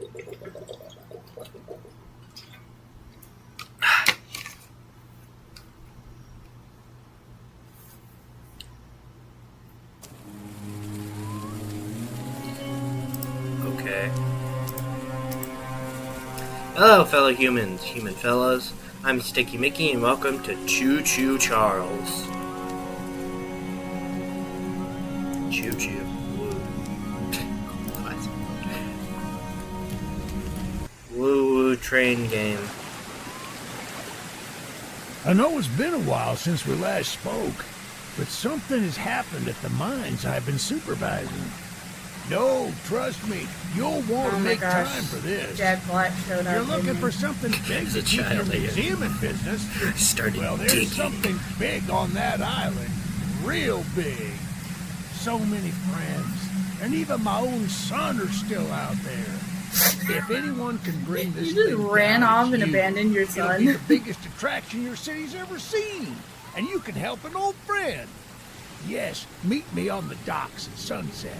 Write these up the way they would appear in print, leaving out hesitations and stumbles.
Okay. Hello, fellow humans, human fellows. I'm Sticky Mickey, and welcome to Choo Choo Charles. Choo Choo. Woo woo train game. I know it's been a while since we last spoke, but something has happened at the mines I've been supervising. No, trust me, you'll want to make time for this. Jack Black showed up. You're looking for something big to keep your museum in business. Well, there's something big on that island. Real big. So many friends. And even my own son are still out there. If anyone can bring this You just thing ran down, off and abandoned your son. It'll be the biggest attraction your city's ever seen. And you can help an old friend. Yes, meet me on the docks at sunset.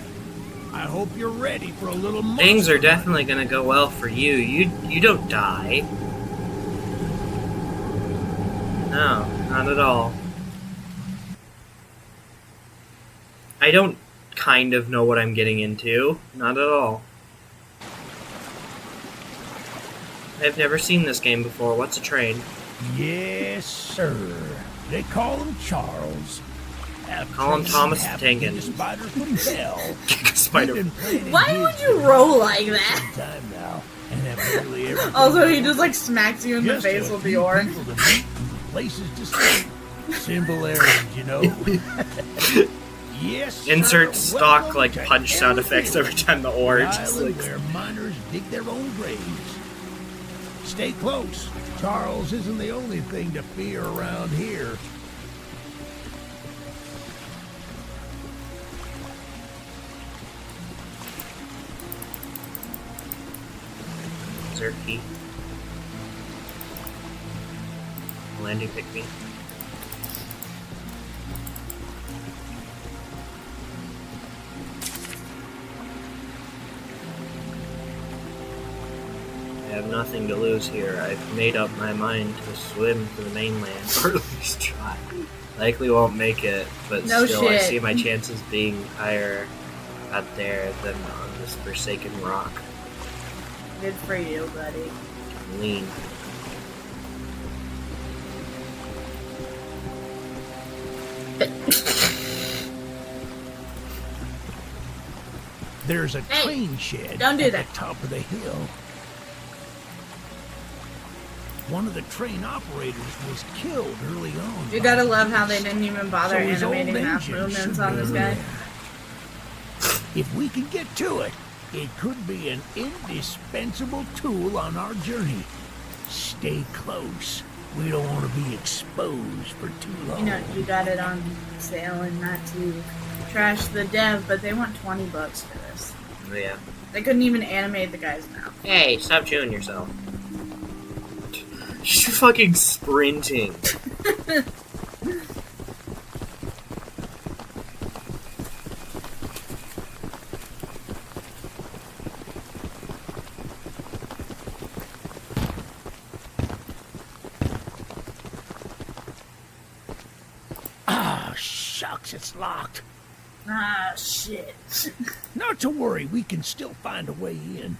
I hope you're ready for a little more. Things are definitely gonna go well for you. You don't die. No, not at all. I don't kind of know what I'm getting into. Not at all. I've never seen this game before. What's a train? Yes, sir. They call him Charles. Call him Thomas the Tank Engine. Spider. Why would you roll like that? Also, he just like smacks you in the face with the oar. Places to stay. Simple errands, you know. Yes. Insert stock like punch sound effects every time the oar just like. Where miners dig their own graves. Stay close. Charles isn't the only thing to fear around here. Key. Landing pick me. I have nothing to lose here. I've made up my mind to swim to the mainland, or at least try. Likely won't make it, but no still shit. I see my chances being higher out there than on this forsaken rock. Good for you, buddy. Lean. There's a train shed don't do at that. the top of the hill. One of the train operators was killed early on. You gotta love how they didn't even bother animating mouth movements on this guy. If we can get to it, it could be an indispensable tool on our journey. Stay close. We don't want to be exposed for too long. You know, you got it on sale and not to trash the dev, but they want $20 for this. Yeah. They couldn't even animate the guy's mouth. Hey, stop chewing yourself. You're fucking sprinting. Shucks, it's locked. Ah, shit. Not to worry, we can still find a way in.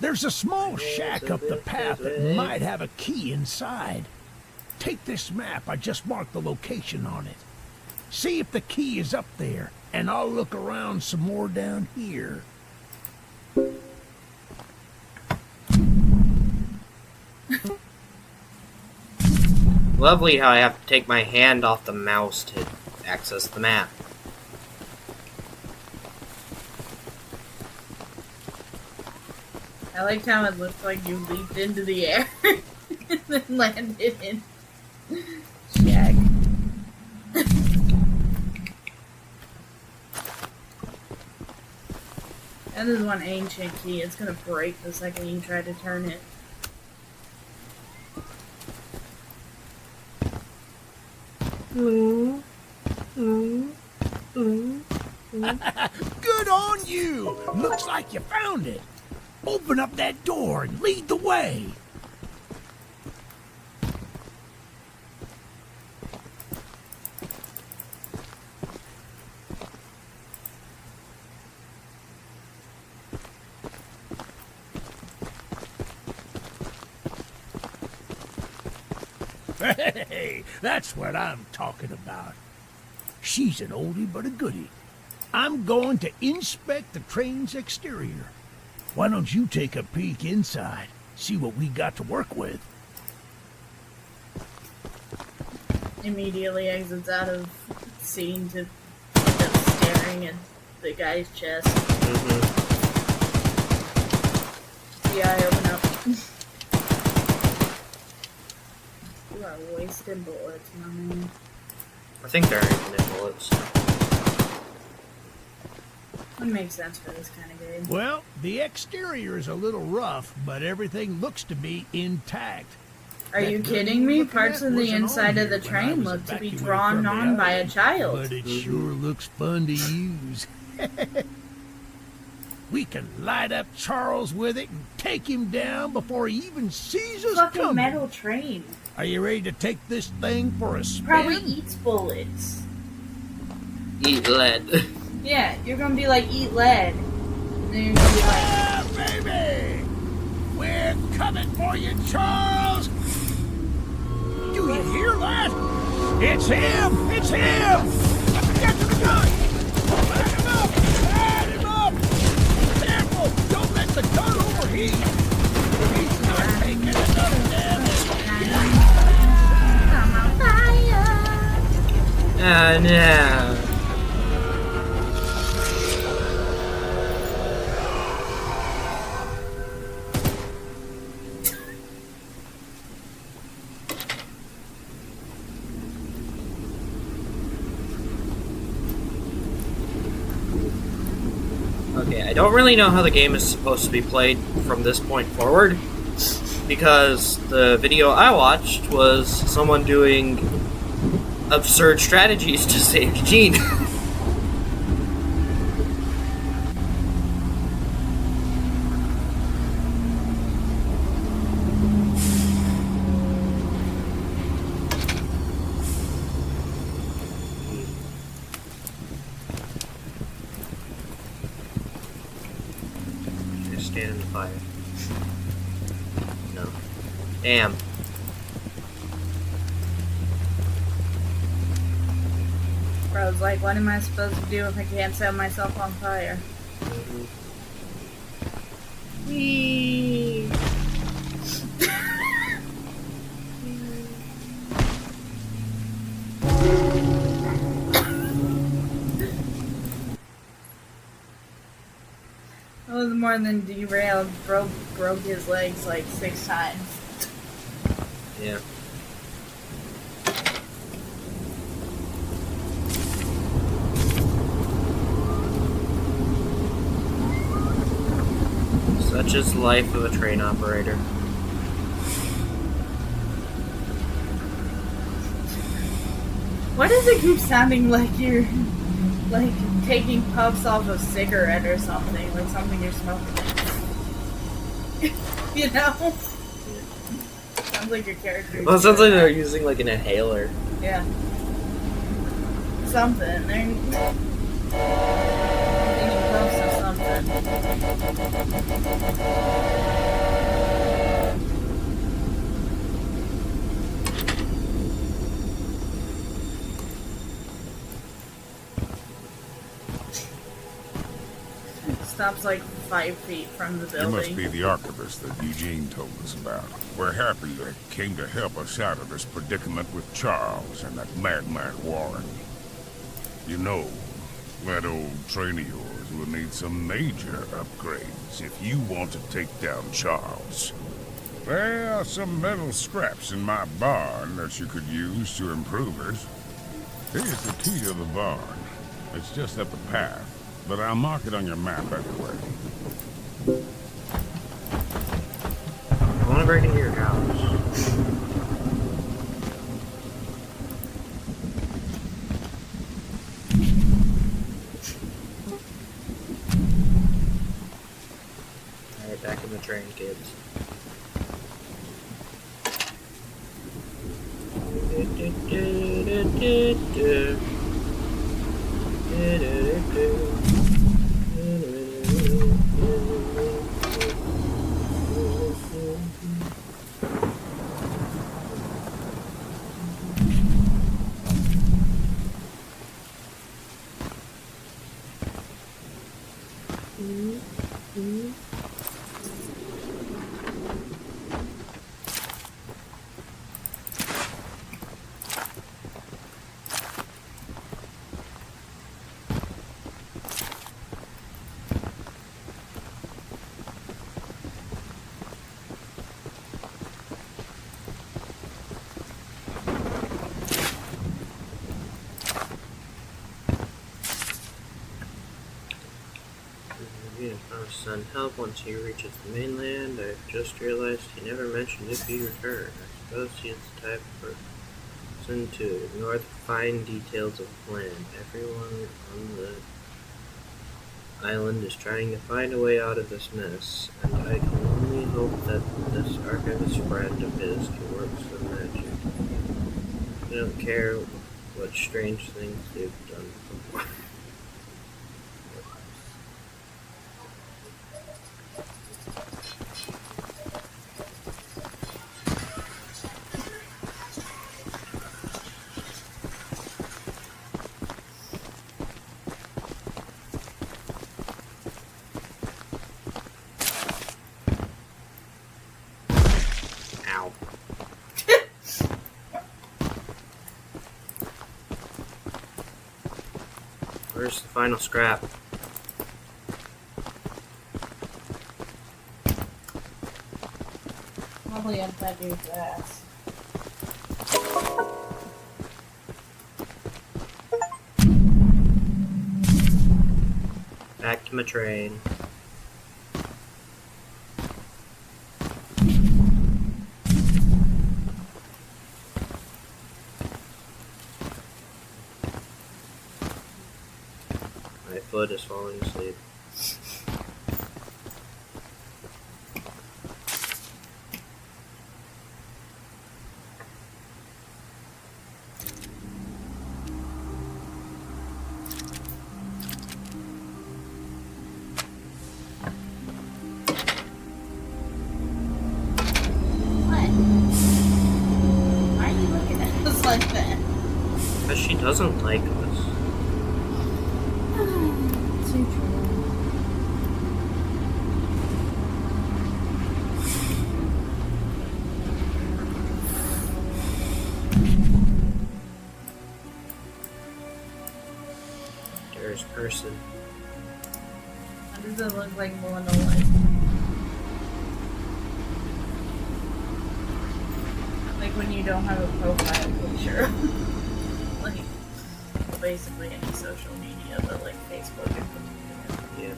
There's a small shack up the path that might have a key inside. Take this map, I just marked the location on it. See if the key is up there, and I'll look around some more down here. Lovely how I have to take my hand off the mouse to access the map. I liked how it looked like you leaped into the air and then landed in shack. That is one ancient key. It's gonna break the second you try to turn it. Ooh. Ooh. Ooh. Ooh. Good on you! Looks like you found it. Open up that door and lead the way. Hey, that's what I'm talking about. She's an oldie but a goodie. I'm going to inspect the train's exterior. Why don't you take a peek inside, see what we got to work with? Immediately exits out of scene to end up staring at the guy's chest. The eye open up. You are wasting bullets, my man. I think there are infinite bullets. Would make sense for this kind of game. Well, the exterior is a little rough, but everything looks to be intact. Are you kidding me? Parts of the inside of the train look to be drawn on by a child. But it sure looks fun to use. We can light up Charles with it and take him down before he even sees us Fucking coming. metal train. Are you ready to take this thing for a spin? Probably eats bullets. Eat lead. Yeah, you're gonna be like, eat lead. And then you're gonna be like, Ah, baby! We're coming for you, Charles! Do you hear that? It's him! It's him! Get to the gun! Back him up! Back him up! Careful! Don't let the gun overheat! He's not taking enough damage! I'm on fire. Oh no. Okay, I don't really know how the game is supposed to be played from this point forward, because the video I watched was someone doing absurd strategies to save Eugene. Just stand in the fire. No. Damn. Bro's like, what am I supposed to do if I can't set myself on fire? Whee! That was more than derailed. Broke his legs like 6 times. Yeah. Such is life of a train operator. Why does it keep sounding like you're like taking puffs off a cigarette or something? Like something you're smoking. You know? Sounds like your character. Well, it sounds like they're using like an inhaler. Yeah. Something. They're taking puffs of something. Stops like 5 feet from the You building. must be the archivist that Eugene told us about. We're happy you came to help us out of this predicament with Charles and that madman Warren. You know, that old train of yours will need some major upgrades if you want to take down Charles. There are some metal scraps in my barn that you could use to improve it. Here's the key to the barn. It's just up the path, but I'll mark it on your map anyway. I want to break into your house. Alright, back in the train, kids. Send help once he reaches the mainland. I've just realized he never mentioned if he returned. I suppose he is the type of person to ignore the fine details of the plan. Everyone on the island is trying to find a way out of this mess, and I can only hope that this archivist friend of his can work some magic. I don't care what strange things they've done before. Where's the final scrap? Probably up that dude's ass. Back to my train. My foot is falling asleep. What? Why are you looking at us like that? Because she doesn't like us. Too true. There's person. How does it look like Melinda White? Like when you don't have a profile picture. Like basically any social media, but like Facebook in particular. Yeah.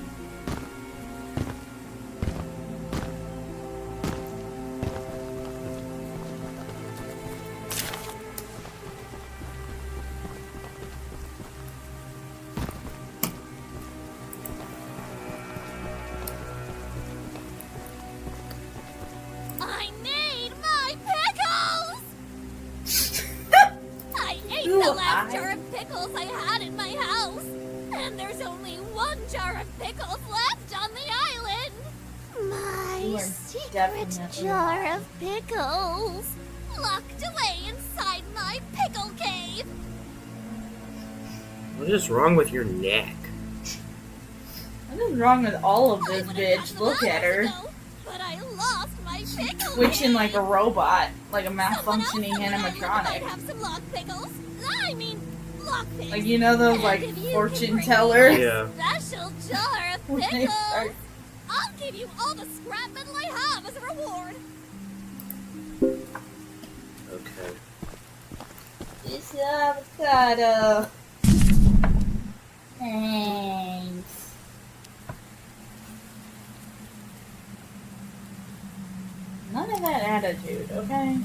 I made my pickles! I ate Ooh, the last I- jar of pickles I had in my house, and there's only one jar of pickles left on the island. You My are secret definitely jar lying. of pickles, locked away inside my pickle cave. What is wrong with your neck? What is wrong with all of I this would've got bitch? them Look at hours her. ago, but I lost my pickle Twitching like a cave. robot. Like a Someone else malfunctioning on the island might animatronic. have some lock pickles. I mean, lock picks. Like, you know those, like, And if you fortune bring me tellers? a Yeah. Special jar of When they pickles. start- I'll give you all the scrap metal I have as a reward. Okay. It's avocado. Thanks. None of that attitude, okay?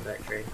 Back train.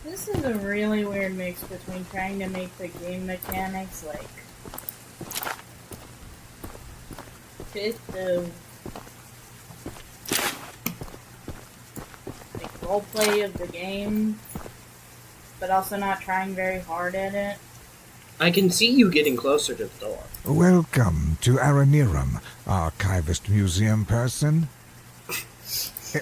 This is a really weird mix between trying to make the game mechanics like fit the like roleplay of the game, but also not trying very hard at it. I can see you getting closer to the door. Welcome to Aranirum, Archivist Museum person.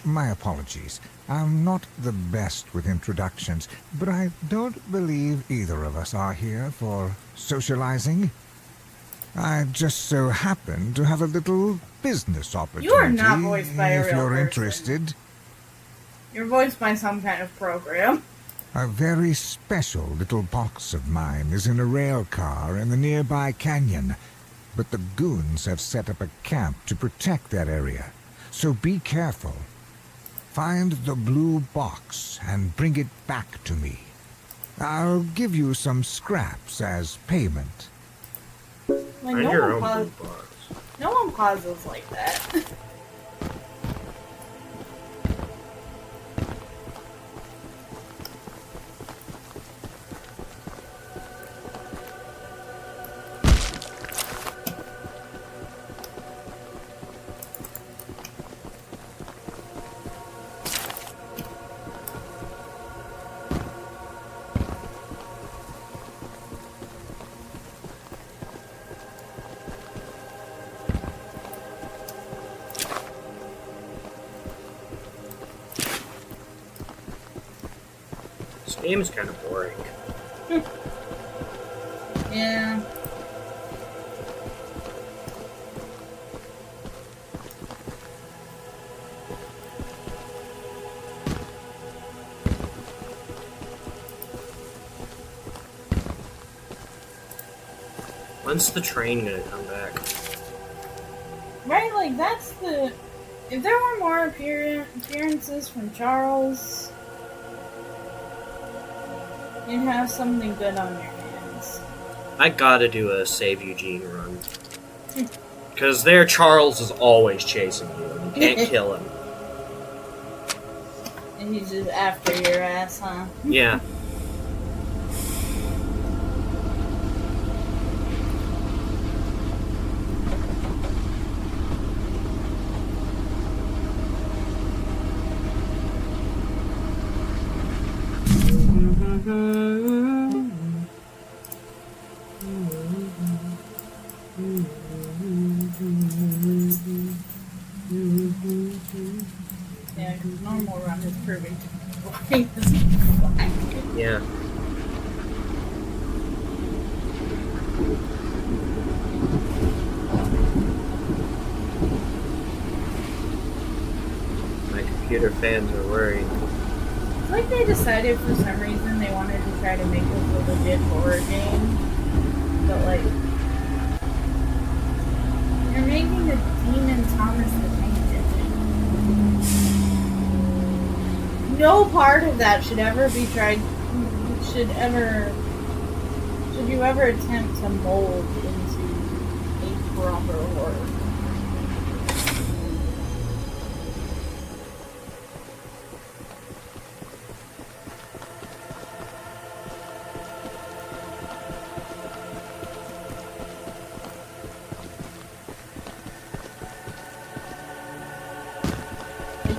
My apologies. I'm not the best with introductions, but I don't believe either of us are here for socializing. I just so happen to have a little business opportunity. You are not voiced by a if real you're person. interested. You're voiced by some kind of program. A very special little box of mine is in a rail car in the nearby canyon, but the goons have set up a camp to protect that area, so be careful. Find the blue box and bring it back to me. I'll give you some scraps as payment. Like Find no your one, own pause, box. no one pauses like that. This game is kind of boring. Yeah. When's the train gonna come back? Right, like that's the. If there were more appearances from Charles, you'd have something good on your hands. I gotta do a Save Eugene run. Because there Charles is always chasing you, and you can't kill him. And he's just after your ass, huh? Yeah. Yeah, because normal run is proving boring as fuck. Yeah. My computer fans are worried. It's like they decided for some reason they wanted to try to make this a legit horror game. But like, you're making a Demon Thomas the Tank Engine. No part of that should ever be tried, should you ever attempt to mold into a proper horror.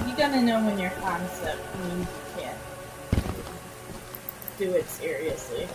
You gotta know when your concept means you can't do it seriously.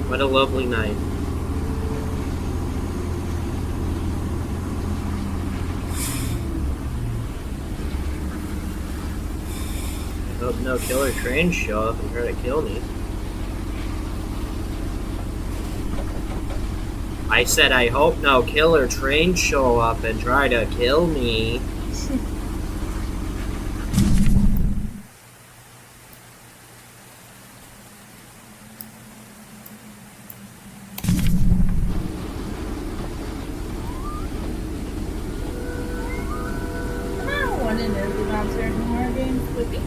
What a lovely night. I hope no killer trains show up and try to kill me. I said I hope no killer trains show up and try to kill me.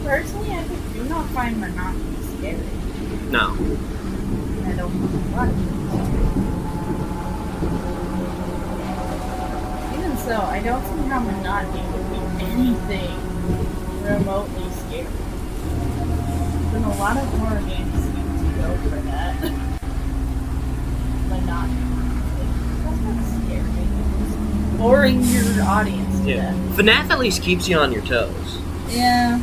Personally, I do not find monotony scary. No. I don't find a lot of it. Even so, I don't see how monotony would be anything remotely scary. But a lot of horror games seem to go for that. Monotony. That's not scary. It's boring your audience to death. FNAF at least keeps you on your toes. Yeah.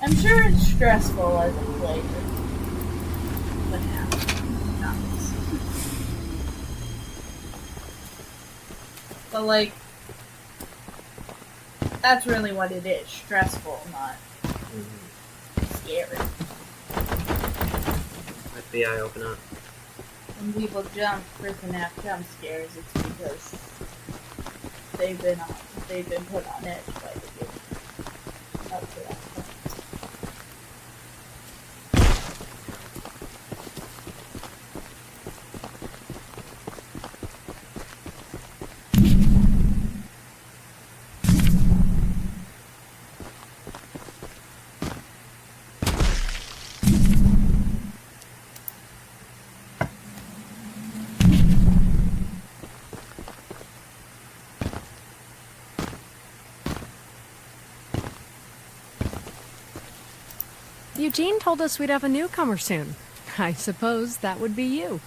I'm sure it's stressful as a player. But yeah, not. But like, that's really what it is. Stressful, not scary. FBI, open up. When people jump for FNAF jump scares, it's because they've been put on edge by the game. Up to that point. Eugene told us we'd have a newcomer soon. I suppose that would be you.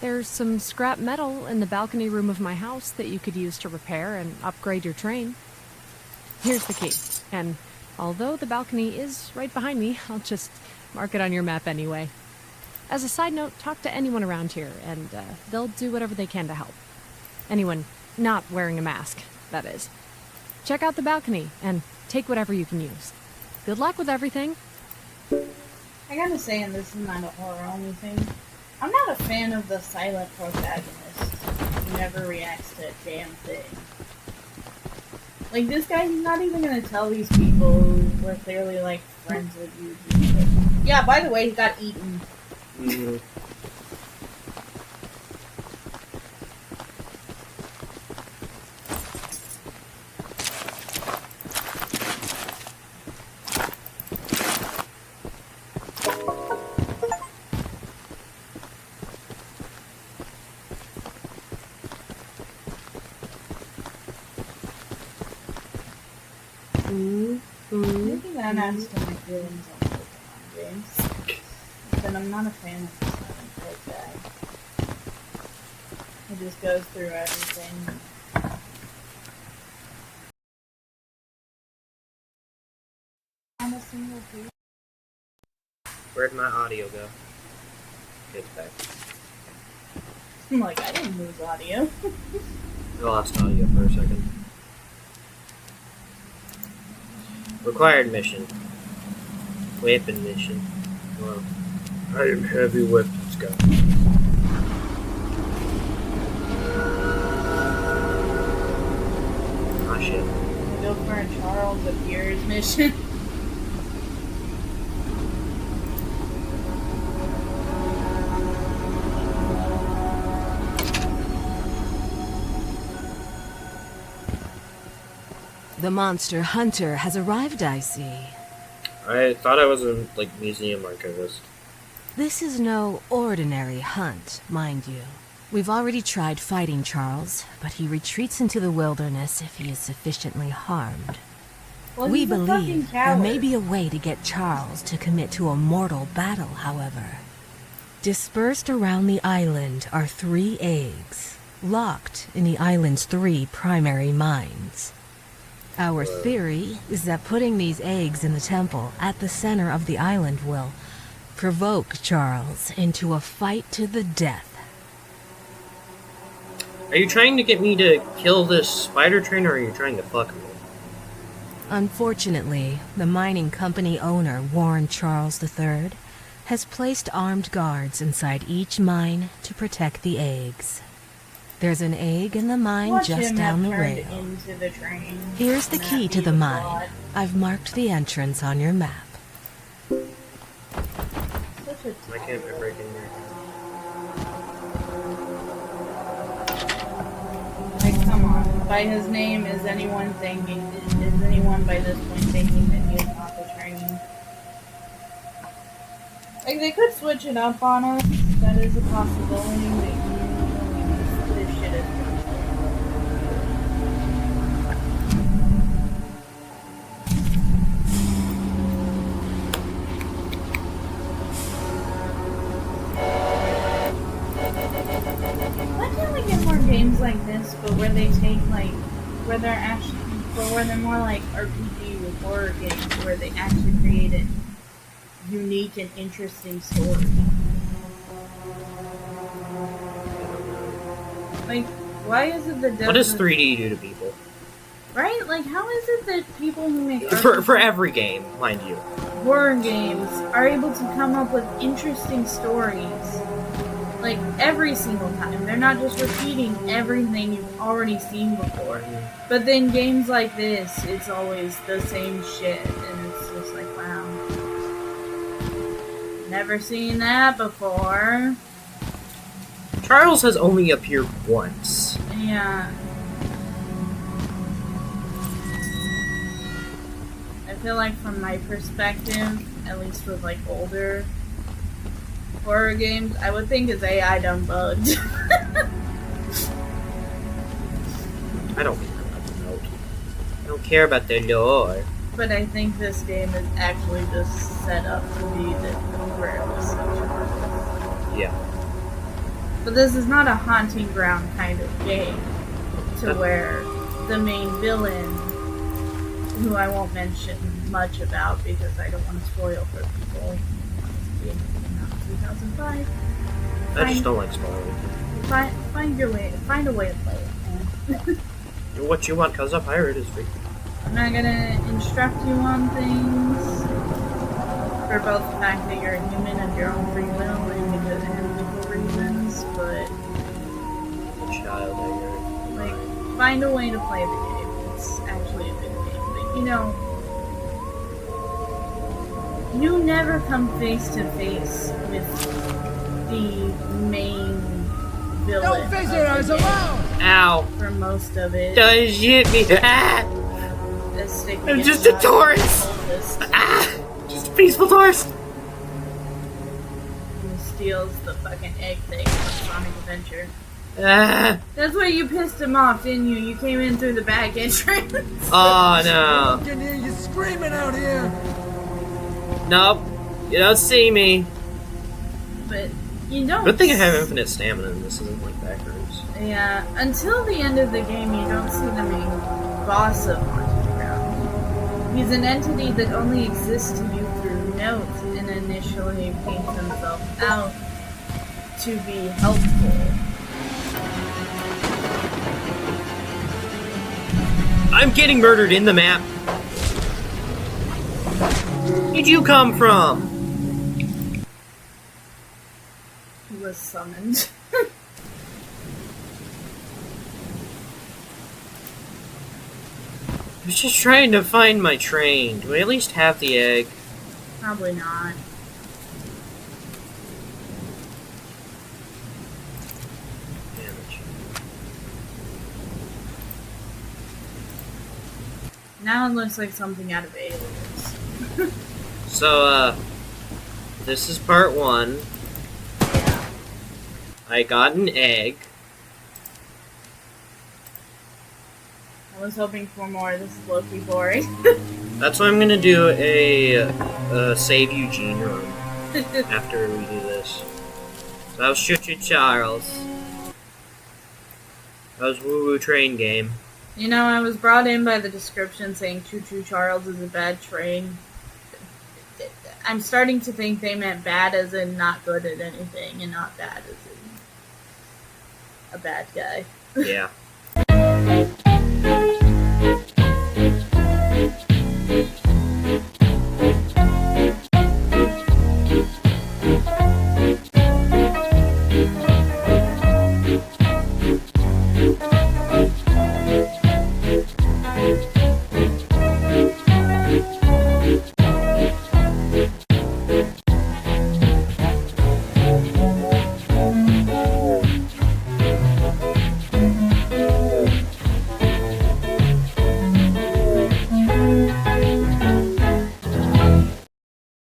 There's some scrap metal in the balcony room of my house that you could use to repair and upgrade your train. Here's the key, and although the balcony is right behind me, I'll just mark it on your map anyway. As a side note, talk to anyone around here, and they'll do whatever they can to help. Anyone not wearing a mask, that is. Check out the balcony, and take whatever you can use. Good luck with everything. I gotta say, and this is not a horror-only thing, I'm not a fan of the silent protagonist who never reacts to a damn thing. Like, this guy, he's not even gonna tell these people who were clearly, like, friends with you. Yeah, by the way, he got eaten. Mm-hmm. Maybe that adds to my feelings on Pokemon games. But I'm not a fan of the silent pro guy. He just goes through everything. On a single piece. Where'd my audio go? It's back. I'm like, I didn't lose audio. I lost audio for a second. Required mission. Weapon mission. Well, I am heavy weapons guy. Ah shit. Go for a Charles of Years mission. The monster hunter has arrived, I see. I thought I was a museum archivist. This is no ordinary hunt, mind you. We've already tried fighting Charles, but he retreats into the wilderness if he is sufficiently harmed. Well, We he's a fucking believe there coward. may be a way to get Charles to commit to a mortal battle, however. Dispersed around the island are 3 eggs, locked in the island's 3 primary mines. Our theory is that putting these eggs in the temple at the center of the island will provoke Charles into a fight to the death. Are you trying to get me to kill this spider train, or are you trying to fuck me? Unfortunately, the mining company owner, Warren Charles III, has placed armed guards inside each mine to protect the eggs. There's an egg in the mine Watch just him down have the turned rail. into the train. Here's the And key that to the be mine. plot. I've marked the entrance on your map. Such a Why can't I break in there? Like, come on. By his name, is anyone by this point thinking that he is not the train? Like, they could switch it up on us. That is a possibility. This shit is Why can't we get more games like this, but where they take where they're more like RPG with horror games, where they actually create a unique and interesting story? Like, why is it that What does 3D do to people? right? Like, how is it that people who make For every game, mind you. horror games are able to come up with interesting stories? Like, every single time. They're not just repeating everything you've already seen before. But then games like this, it's always the same shit. And it's just like, wow. Never seen that before. Charles has only appeared once. Yeah. I feel like from my perspective, at least with like older horror games, I would think his AI done bugged. I don't care about the note. I don't care about the lore. But I think this game is actually just set up to be the realist. Yeah. But this is not a haunting ground kind of game, to where the main villain, who I won't mention much about because I don't want to spoil for people. This game came out in 2005. I just don't like spoiling. Find a way to play it, man. Do what you want, cause a pirate is free. I'm not gonna instruct you on things for both the fact that you're a human of your own free will and because of ethical reasons, but A child, I heard. like, find a way to play the game. It's actually a good game. But you know, you never come face to face with the main villain. No visitors allowed! Ow! For most of it. Don't shoot me! Ah! The stick I'm gets just a shot tourist. in the oldest. Ah! Just a peaceful tourist! Who steals the fucking egg thing from Sonic Adventure. Ah! That's why you pissed him off, didn't you? You came in through the back entrance. Oh no. I can hear you screaming out here! Nope. You don't see me. But you don't. Good thing I have infinite stamina and this isn't like backwards. Yeah, until the end of the game, you don't see the main boss of Haunted Ground. He's an entity that only exists to you through notes and initially paints himself out to be helpful. I'm getting murdered in the map. Where'd you come from? He was summoned. I was just trying to find my train. Do I at least have the egg? Probably not. Damage. Now it looks like something out of Aliens. So, this is part 1. Yeah. I got an egg. I was hoping for more. This is low-key boring. That's why I'm gonna do a Save Eugene run after we do this. So that was Choo Choo Charles. That was Woo Woo Train Game. You know, I was brought in by the description saying Choo Choo Charles is a bad train. I'm starting to think they meant bad as in not good at anything, and not bad as in a bad guy. Yeah.